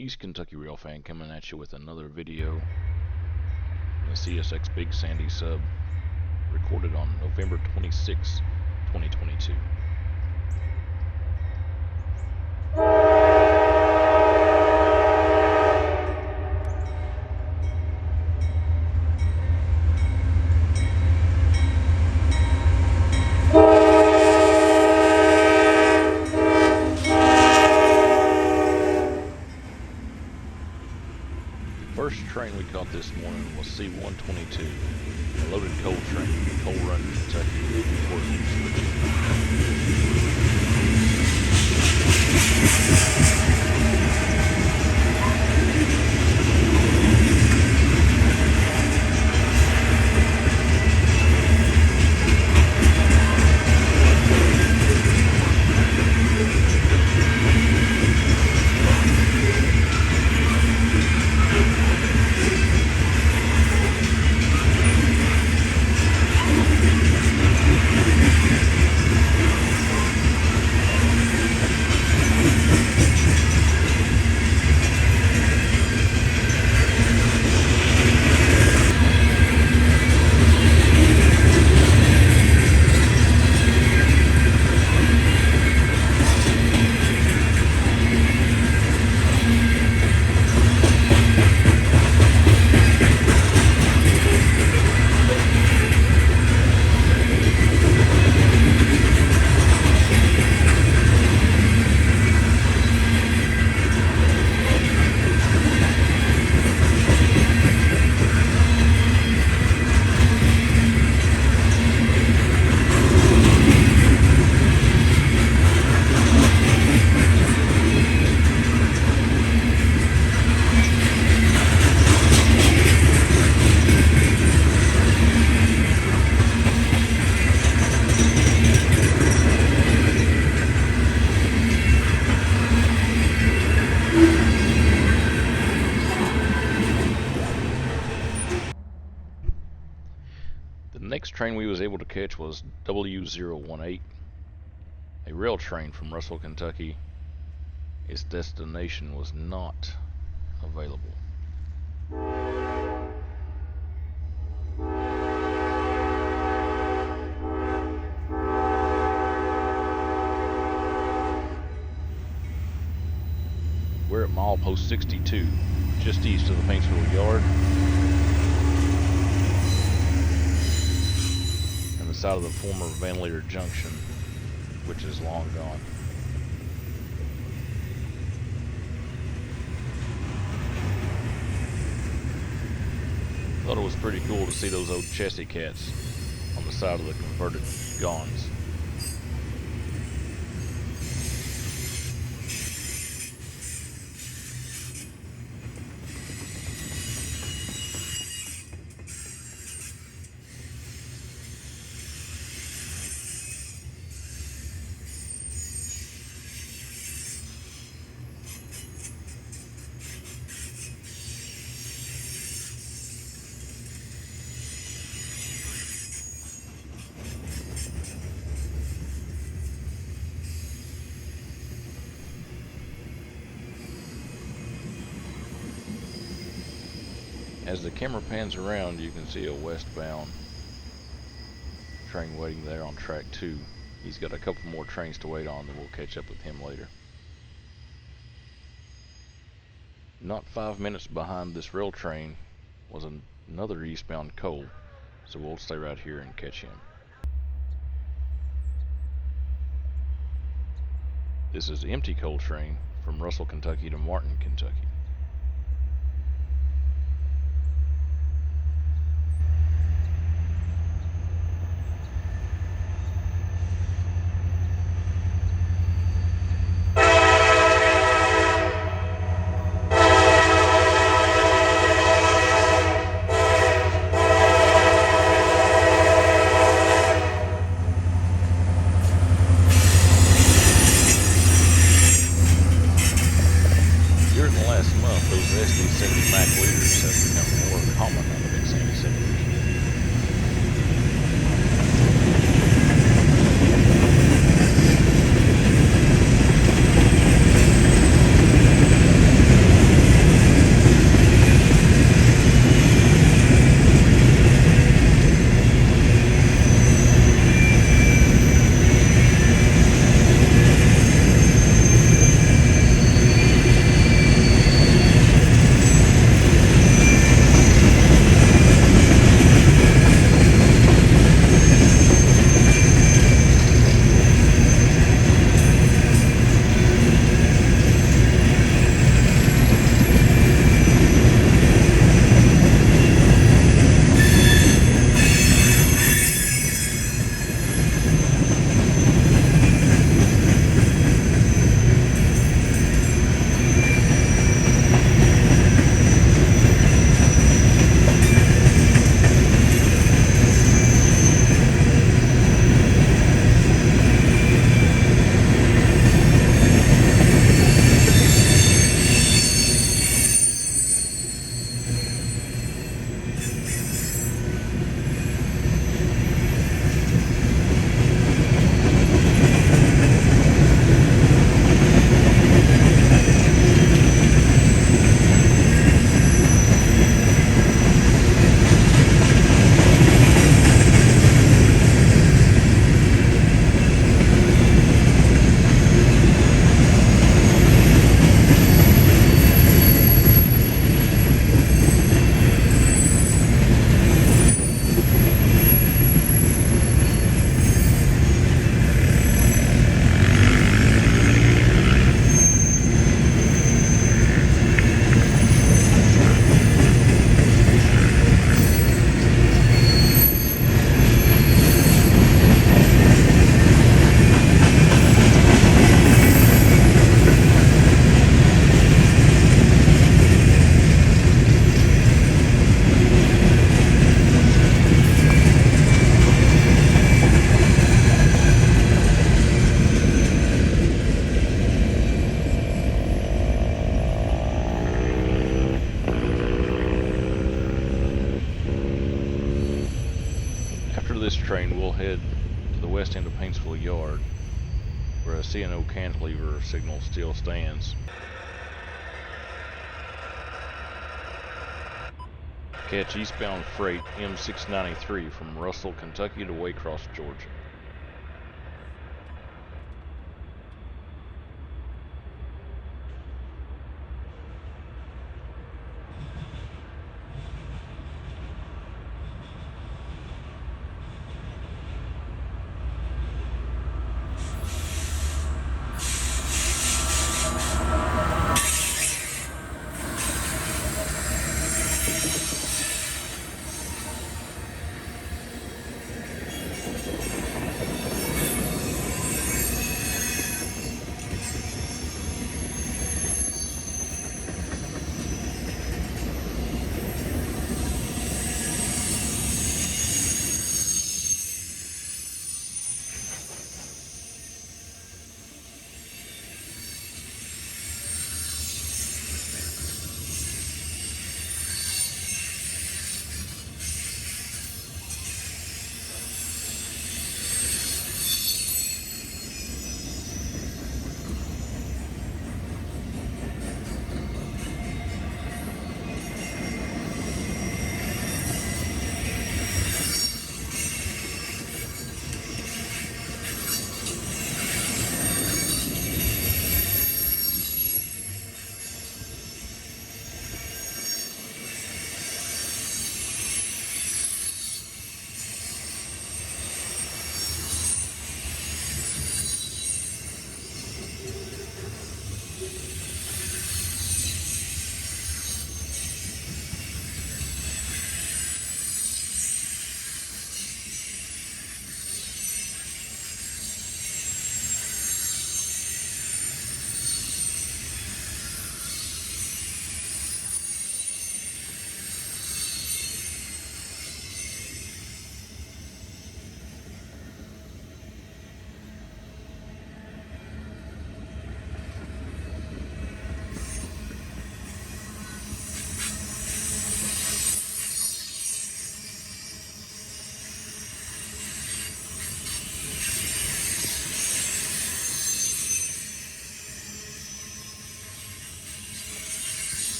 East Kentucky Rail Fan coming at you with another video. The CSX Big Sandy sub, recorded on November 26, 2022. The first train we caught this morning was C-122, a loaded coal train from Coal Run, Kentucky, towards The next train we was able to catch was W018, a rail train from Russell, Kentucky. Its destination was not available. We're at milepost 62, just east of the Paintsville yard, and the side of the former ventilator junction, which is long gone. Thought it was pretty cool to see those old Chessie cats on the side of the converted gons. As the camera pans around, you can see a westbound train waiting there on track 2. He's got a couple more trains to wait on, then we'll catch up with him later. Not 5 minutes behind this rail train was another eastbound coal, so we'll stay right here and catch him. This is the empty coal train from Russell, Kentucky to Martin, Kentucky. Those SD70 Mac leaders have become more common on the Big Sandy subdivision. head to the west end of Paintsville Yard, where a C&O cantilever signal still stands. Catch eastbound freight M693 from Russell, Kentucky to Waycross, Georgia.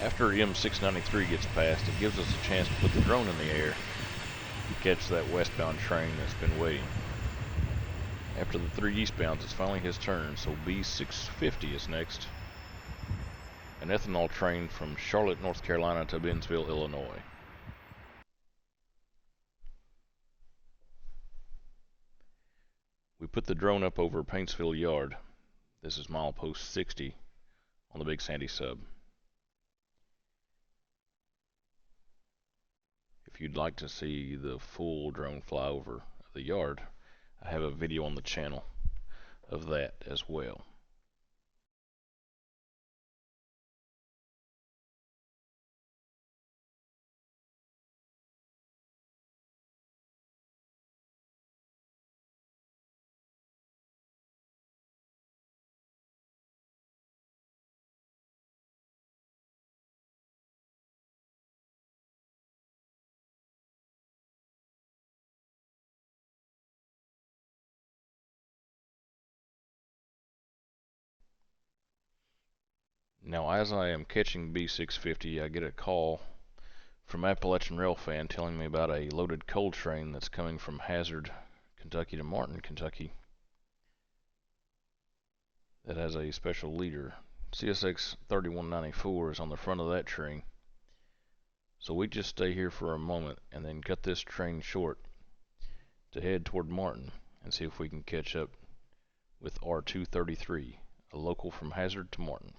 After M693 gets past, it gives us a chance to put the drone in the air to catch that westbound train that's been waiting. After the 3 eastbounds, it's finally his turn, so B650 is next. An ethanol train from Charlotte, North Carolina to Paintsville, Illinois. We put the drone up over Paintsville Yard. This is milepost 60 on the Big Sandy sub. If you'd like to see the full drone flyover of the yard, I have a video on the channel of that as well. Now, as I am catching B650, I get a call from Appalachian Rail Fan telling me about a loaded coal train that's coming from Hazard, Kentucky to Martin, Kentucky, that has a special leader CSX 3194 is on the front of that train. So we just stay here for a moment and then cut this train short to head toward Martin and see if we can catch up with R233, a local from Hazard to Martin.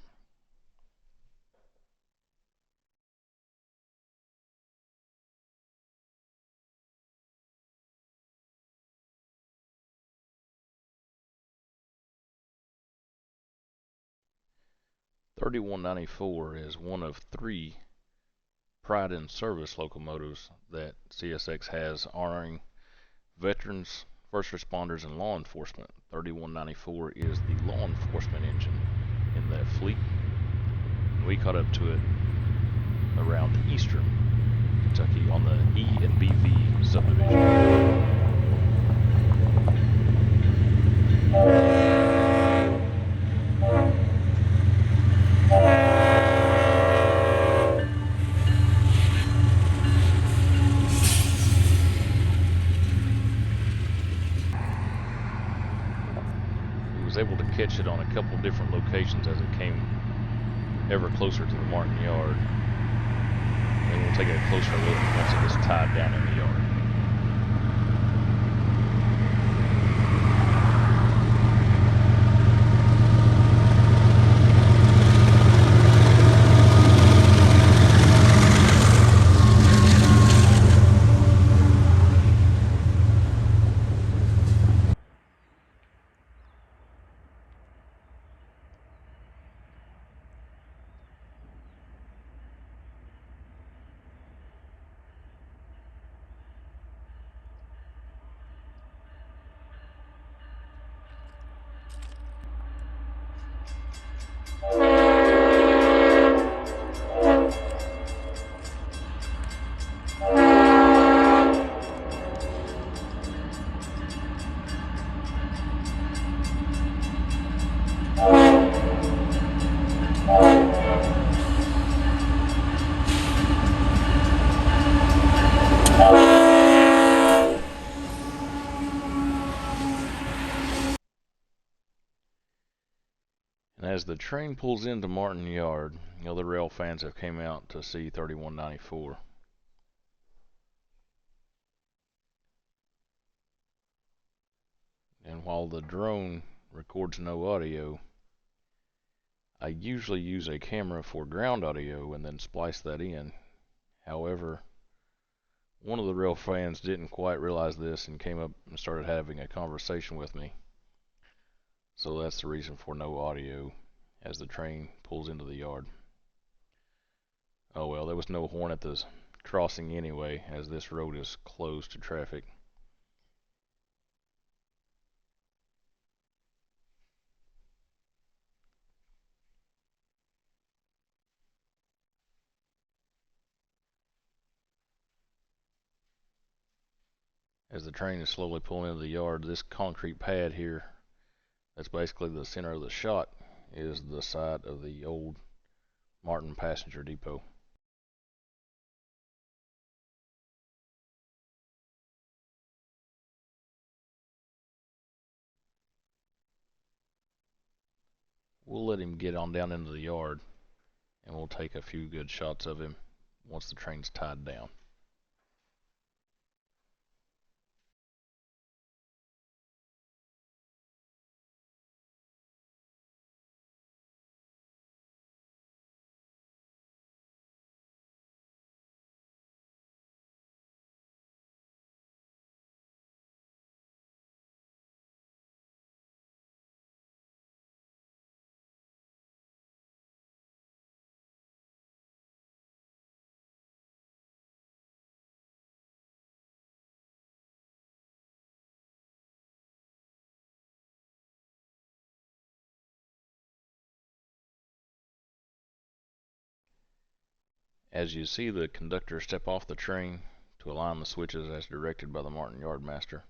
(3194) is one of 3 Pride in Service locomotives that CSX has honoring veterans, first responders, and law enforcement. 3194 is the law enforcement engine in that fleet. We caught up to it around Eastern Kentucky on the E and BV subdivision. Was able to catch it on a couple different locations as it came ever closer to the Martin yard. And we'll take a closer look once it gets tied down in the yard. And as the train pulls into Martin Yard, other rail fans have came out to see 3194. And while the drone records no audio, I usually use a camera for ground audio and then splice that in. However, one of the rail fans didn't quite realize this and came up and started having a conversation with me. So that's the reason for no audio as the train pulls into the yard. Oh well, there was no horn at the crossing anyway, as this road is closed to traffic. As the train is slowly pulling into the yard, this concrete pad here, that's basically the center of the shot, is the site of the old Martin Passenger Depot. We'll let him get on down into the yard, and we'll take a few good shots of him once the train's tied down. As you see the conductor step off the train to align the switches as directed by the Martin Yard Master,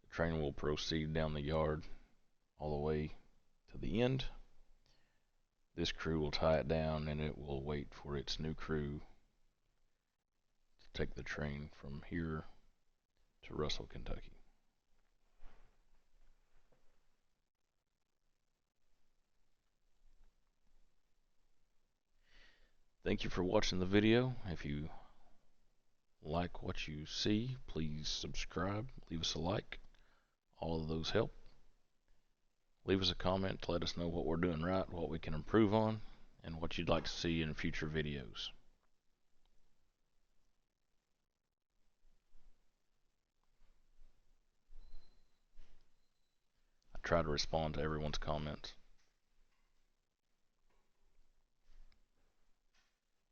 the train will proceed down the yard all the way to the end. This crew will tie it down and it will wait for its new crew to take the train from here to Russell, Kentucky. Thank you for watching the video. If you like what you see, please subscribe, leave us a like. All of those help. Leave us a comment to let us know what we're doing right, what we can improve on, and what you'd like to see in future videos. I try to respond to everyone's comments.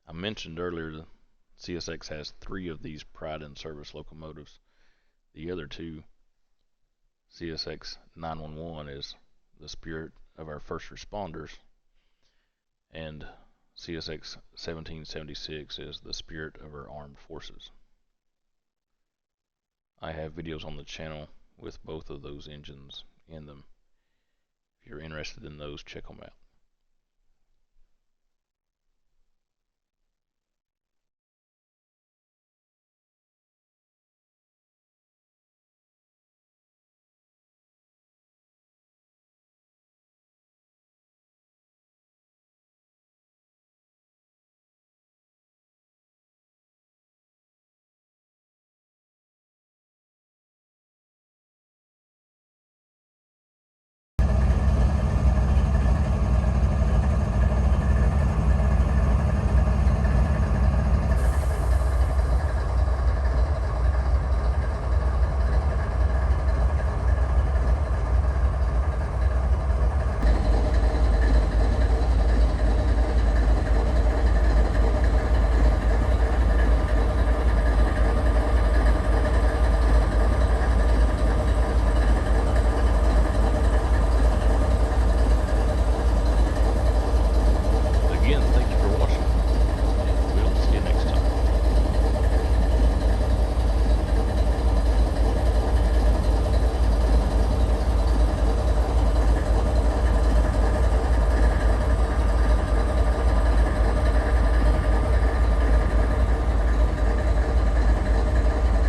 I mentioned earlier that CSX has 3 of these Pride in Service locomotives. The other 2, CSX 911, is the spirit of our first responders, and CSX 1776 is the spirit of our armed forces. I have videos on the channel with both of those engines in them. If you're interested in those, check them out.